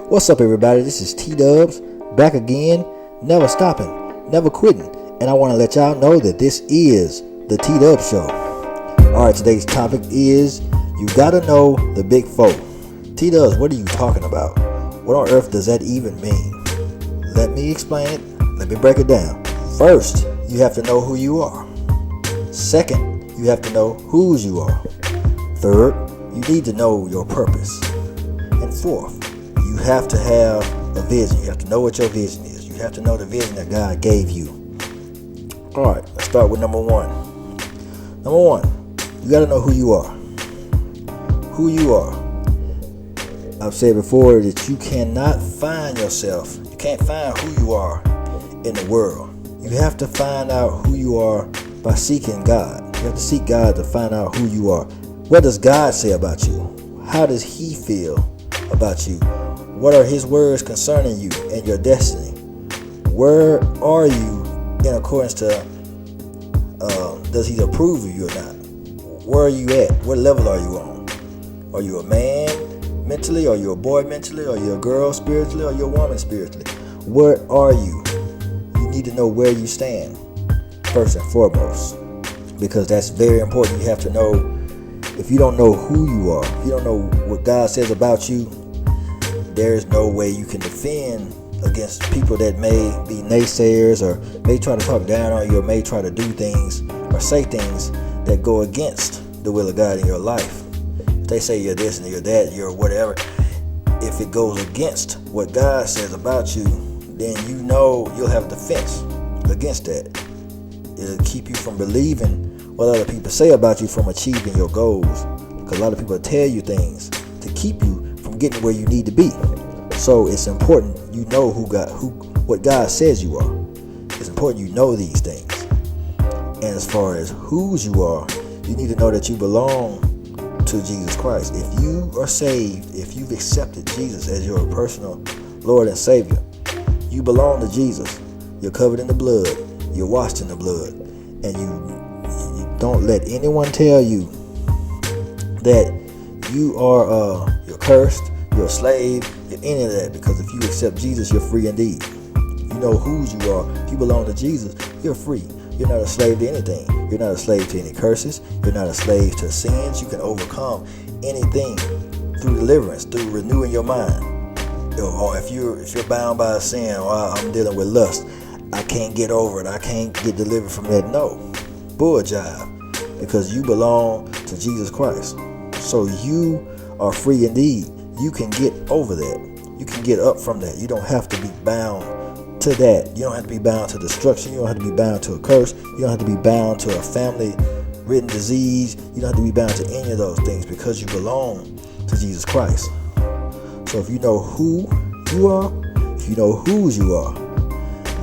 What's up, everybody? This is T-Dubs, back again, never stopping, never quitting, and I want to let y'all know that this is the T-Dubs Show. Alright, today's topic is, you gotta know the Big Four. T-Dubs, what are you talking about? What on earth does that even mean? Let me explain it, let me break it down. First, you have to know who you are. Second, you have to know whose you are. Third, you need to know your purpose. And fourth, you have to have a vision. You have to know what your vision is. You have to know the vision that God gave you. Alright, let's start with number one. Number one, you got to know who you are. Who you are. I've said before that you cannot find yourself. You can't find who you are in the world. You have to find out who you are by seeking God. You have to seek God to find out who you are. What does God say about you? How does He feel about you? What are His words concerning you and your destiny? Where are you in accordance to, does He approve of you or not? Where are you at? What level are you on? Are you a man mentally? Are you a boy mentally? Are you a girl spiritually? Are you a woman spiritually? Where are you? You need to know where you stand, first and foremost, because that's very important. You have to know. If you don't know who you are, if you don't know what God says about you, there is no way you can defend against people that may be naysayers or may try to talk down on you or may try to do things or say things that go against the will of God in your life. If they say you're this and you're that, you're whatever, if it goes against what God says about you, then you know you'll have a defense against that. It'll keep you from believing what other people say about you from achieving your goals, because a lot of people tell you things to keep you from getting where you need to be. So it's important you know what God says you are. It's important you know these things. And as far as whose you are, you need to know that you belong to Jesus Christ. If you are saved, if you've accepted Jesus as your personal Lord and Savior, you belong to Jesus. You're covered in the blood. You're washed in the blood. And you don't let anyone tell you that you're cursed, you're a slave, you're any of that, because if you accept Jesus, you're free indeed. You know whose you are. If you belong to Jesus, you're free. You're not a slave to anything. You're not a slave to any curses. You're not a slave to sins. You can overcome anything through deliverance, through renewing your mind. Or if you're bound by a sin, or I'm dealing with lust, I can't get over it, I can't get delivered from that. No. Bull jive. Because you belong to Jesus Christ. So you are free indeed. You can get over that. You can get up from that. You don't have to be bound to that. You don't have to be bound to destruction. You don't have to be bound to a curse. You don't have to be bound to a family-ridden disease. You don't have to be bound to any of those things, because you belong to Jesus Christ. So if you know who you are, if you know whose you are,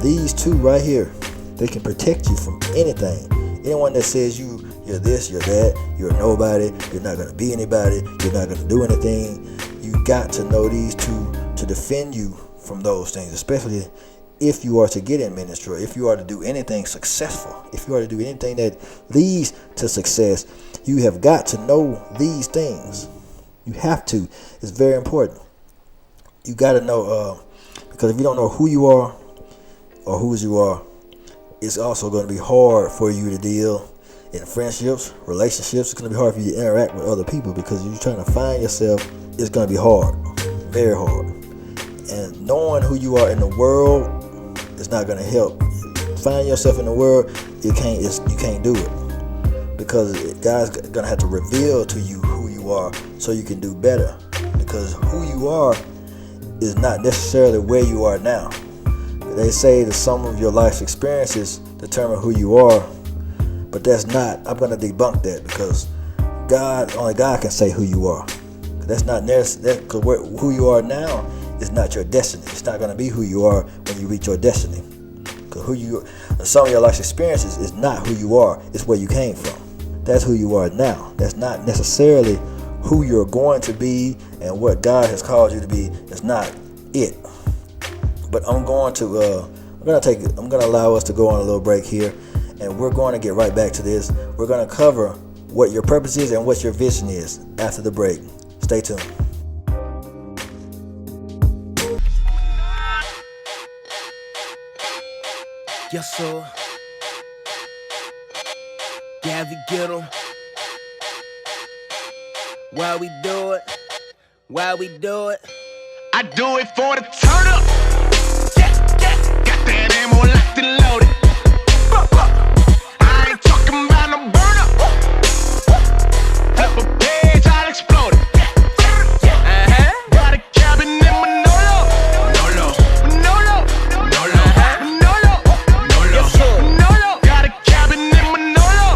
these two right here, they can protect you from anything. Anyone that says you're this, you're that, you're a nobody, you're not going to be anybody, you're not going to do anything, you got to know these two to defend you from those things, especially if you are to get in ministry, or if you are to do anything successful, if you are to do anything that leads to success, you have got to know these things. You have to. It's very important. You got to know, because if you don't know who you are or whose you are, it's also going to be hard for you to deal in friendships, relationships. It's going to be hard for you to interact with other people, because you're trying to find yourself. It's going to be hard, very hard. And knowing who you are in the world is not going to help. Find yourself in the world, you can't do it, because God's going to have to reveal to you who you are so you can do better. Because who you are is not necessarily where you are now. They say the sum of your life's experiences determine who you are, but that's not. I'm going to debunk that, because only God can say who you are. That's not necessary. Because who you are now is not your destiny. It's not going to be who you are when you reach your destiny. Because the sum of your life's experiences is not who you are. It's where you came from. That's who you are now. That's not necessarily who you're going to be, and what God has called you to be. That's not it. But I'm going to allow us to go on a little break here, and we're going to get right back to this. We're going to cover what your purpose is and what your vision is after the break. Stay tuned. Yes, sir. Yeah, we get 'em. Why we do it? Why we do it? I do it for the turn up. Yeah, yeah. Got that ammo locked and loaded. I ain't talking about no burn up. Flip a page, I'll explode it. Got a cabin in Manolo. Manolo. Manolo. Manolo. Manolo. Manolo. Manolo. Got a cabin in Manolo.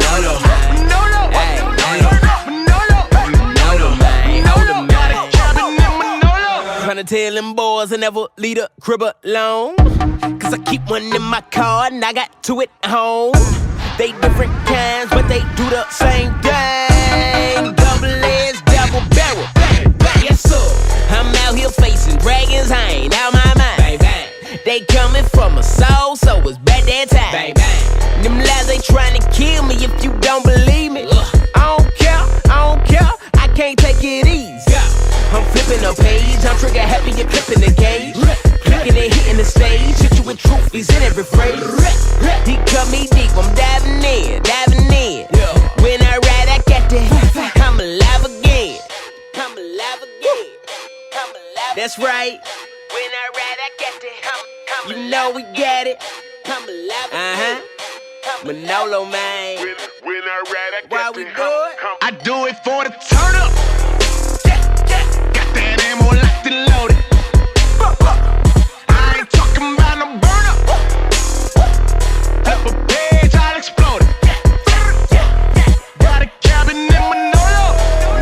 Manolo. Manolo. Manolo. Manolo. Manolo. Got a cabin in Manolo. Tryna tell them boys I never leave the crib alone. Cause I keep one in my car and I got two at home. They different kinds, but they do the same thing. Double edged, double barrel. Yes, sir. I'm out here facing dragons, I ain't out my mind. Bang, bang. They coming from a soul, so it's bad that time. Bang, bang. Them lies, they trying to kill me if you don't believe me. I don't care, I can't take it easy. I'm flipping a page, I'm trigger happy, you're clipping the gauge. Clicking and hitting the stage, hit you with truth, he's in every phrase. He cut me deep, I'm diving in. When I ride, I got that, I'm alive again. That's right. When I ride, I got that, you know we got it. I'm alive again. Manolo, man. When I ride, I Why got we that. do it? I do it for the turn up. Got that ammo locked and loaded. I ain't talking about no burn up. Flip a page, I'll explode it. Got a cabin in Manolo.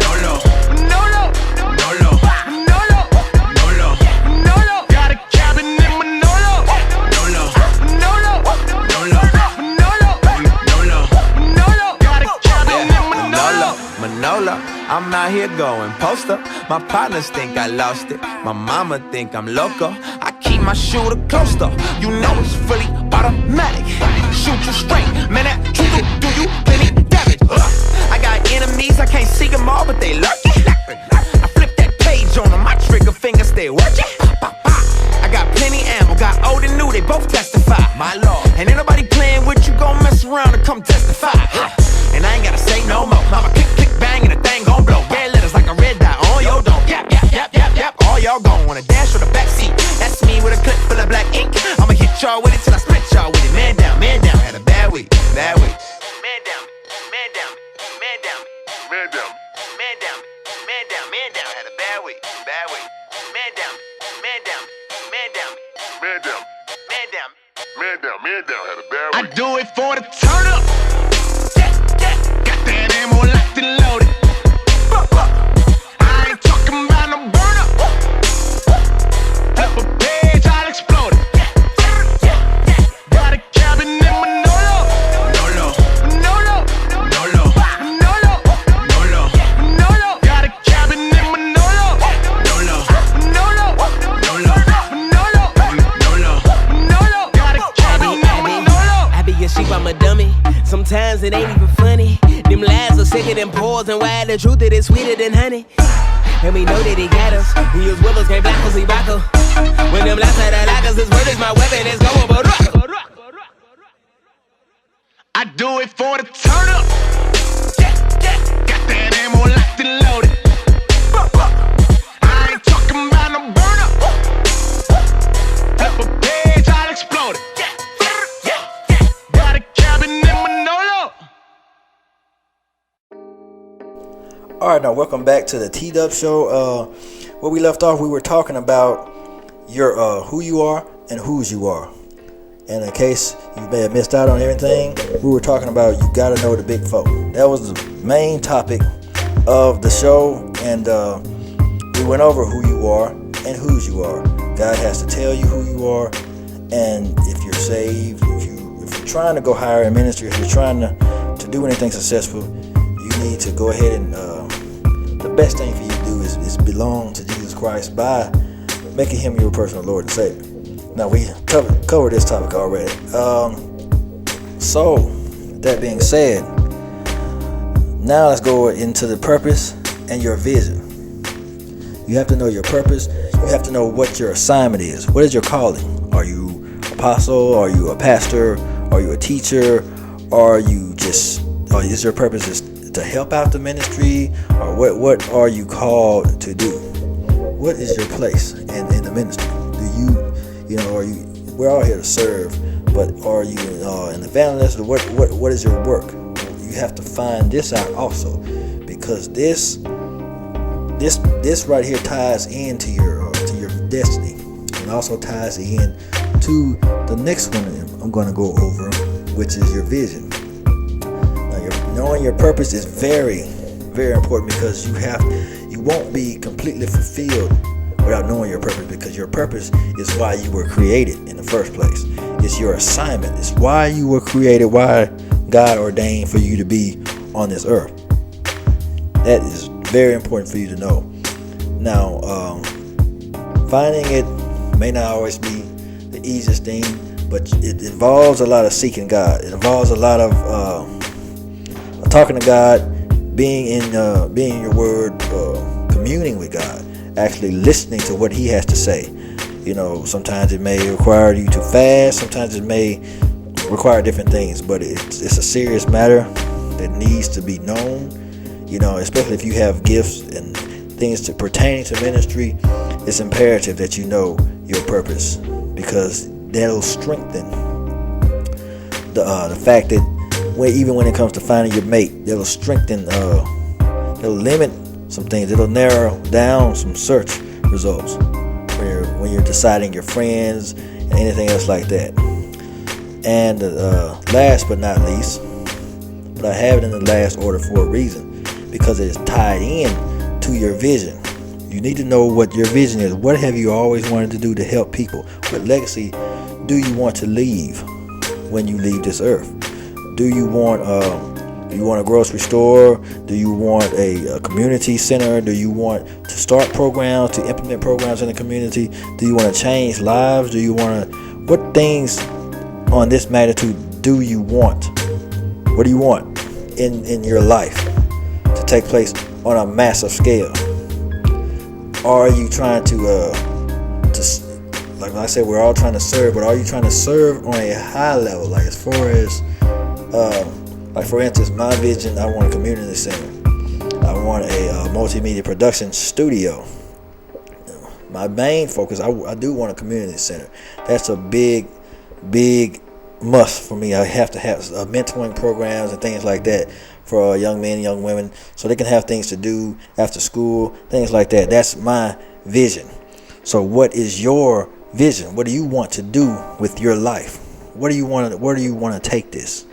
Manolo. Manolo. Manolo. Manolo. Manolo. Manolo. Got a cabin in Manolo. Manolo. Manolo. Manolo. Manolo. Manolo. Manolo. Got a cabin in Manolo. Manolo, I'm out here going poster. My partners think I lost it. My mama think I'm loco. I keep my shooter close though. You know it's fully automatic. Shoot you straight, man. That trigger do you plenty damage. I got enemies, I can't see them all, but they lurking. I flip that page on them, my trigger finger stay working. I got plenty ammo, got old and new, they both testify. My lord, and ain't nobody playing with you, gon' mess around and come testify. And I ain't gotta say no more. Mama click, click, bang, and the thing gon' blow. Red letters like a red dot on your dome. Yap, yap, yap, yap, yap. All y'all gon' wanna dash or the backseat. That's me with a clip full of black ink. I'ma hit y'all with it till I split y'all with it. Man down, had a bad week, bad week. Man down, man down, man down, Man down. man down, man down, man down. Had a bad week, bad week. Man down, man down, man down, Man down. man down. Man down. Man down. Had a bad I week. do it for the turn up. Got that ammo locked and loaded. I ain't talking about no burn up. Flip a page, I'll explode it. Got a cabin in Manolo. Manolo. Manolo. Manolo. Manolo. Manolo. Manolo. Got a cabin in Manolo. Manolo. Manolo. Manolo. Manolo. Manolo. Manolo. Got a cabin in Manolo. I be a sheep, I'm a dummy. Sometimes it ain't even funny. Them lies are sicker than poison. Why the truth it is sweeter than honey. And we know that he got us. He is with us, can't block us, he rock us. When them lies are the lockers, his word is my weapon, it's going but rock. I do it for the turn up. Got that ammo locked and loaded. I ain't talking about no burn up. Flip a page, I'll explode it. Got a cabin in Manolo. Alright, now welcome back to the T-Dub Show. Where we left off, we were talking about your who you are and whose you are. And in case you may have missed out on everything, we were talking about you gotta know the big folk. That was the main topic of the show, and we went over who you are and whose you are. God has to tell you who you are, and if you're saved, if you're trying to go higher in ministry, if you're trying to do anything successful, you need to go ahead and the best thing for you to do is belong to Jesus Christ by making him your personal Lord and Savior. Now, we covered this topic already. So, that being said, now let's go into the purpose and your vision. You have to know your purpose. You have to know what your assignment is. What is your calling? Are you apostle? Are you a pastor? Are you a teacher? Is your purpose is to help out the ministry? Or what are you called to do? What is your place in the ministry? We're all here to serve, but are you an evangelist? Or what is your work? You have to find this out also, because this right here ties into your destiny, and also ties in to the next one I'm going to go over, which is your vision. Now, knowing your purpose is very, very important, because you won't be completely fulfilled without knowing your purpose, because your purpose is why you were created in the first place. It's your assignment. It's why you were created, why God ordained for you to be on this earth. That is very important for you to know. Now, finding it may not always be the easiest thing, but it involves a lot of seeking God. It involves a lot of talking to God, being in your word, communing with God, actually listening to what He has to say. Sometimes it may require you to fast. Sometimes it may require different things, but it's a serious matter that needs to be known. Especially if you have gifts and things pertaining to ministry, it's imperative that you know your purpose, because that'll strengthen the fact that even when it comes to finding your mate, that'll strengthen, it'll limit some things. It'll narrow down some search results when you're deciding your friends and anything else like that. And last but not least, but I have it in the last order for a reason, because it is tied in to your vision. You need to know what your vision is. What have you always wanted to do to help people? What legacy do you want to leave when you leave this earth? Do you want a grocery store? Do you want a community center? Do you want to start programs, to implement programs in the community? Do you want to change lives? What things on this magnitude do you want? What do you want in your life to take place on a massive scale? Are you trying to like I said, we're all trying to serve, but are you trying to serve on a high level? Like as far as like for instance, my vision, I want a community center. I want a multimedia production studio. My main focus, I do want a community center. That's a big must for me. I have to have mentoring programs and things like that for young men and young women, so they can have things to do after school, things like that. That's my vision. So what is your vision? What do you want to do with your life? Where do you want to take this?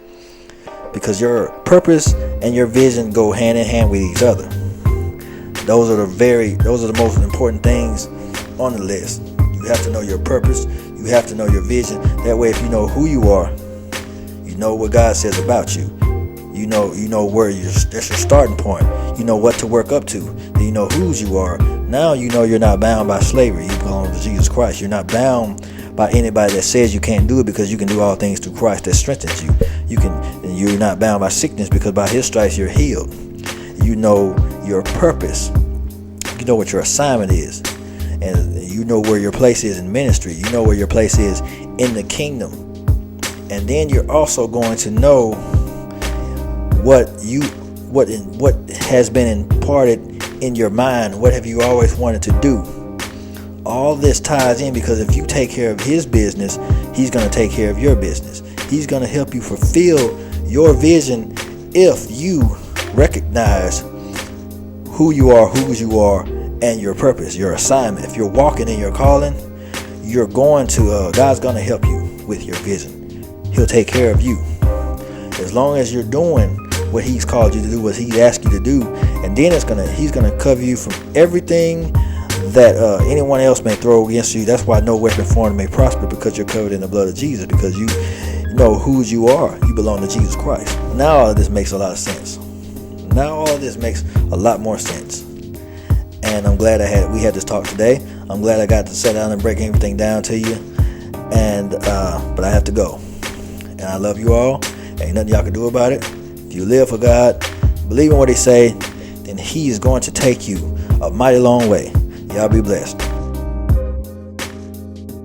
Because your purpose and your vision go hand in hand with each other. Those are the most important things on the list. You have to know your purpose. You have to know your vision. That way, if you know who you are, you know what God says about you. You know where that's your starting point. You know what to work up to. Then you know whose you are. Now you know you're not bound by slavery. You belong to Jesus Christ. You're not bound by anybody that says you can't do it, because you can do all things through Christ that strengthens you. You're not bound by sickness, because by His stripes you're healed. You know your purpose. You know what your assignment is. And you know where your place is in ministry. You know where your place is in the kingdom. And then you're also going to know what has been imparted in your mind. What have you always wanted to do? All this ties in, because if you take care of His business, He's going to take care of your business. He's going to help you fulfill your vision if you recognize who you are, whose you are, and your purpose, your assignment. If you're walking in your calling, you're going to God's going to help you with your vision. He'll take care of you as long as you're doing what He's called you to do, what He asked you to do. And then He's gonna cover you from everything that anyone else may throw against you. That's why no weapon formed may prosper, because you're covered in the blood of Jesus, because you know whose you are. You belong to Jesus Christ. Now all of this makes a lot of sense. Now all of this makes a lot more sense. And I'm glad we had this talk today. I'm glad I got to sit down and break everything down to you. And but I have to go. And I love you all. Ain't nothing y'all can do about it. If you live for God, believe in what He say, then He is going to take you a mighty long way. Y'all be blessed.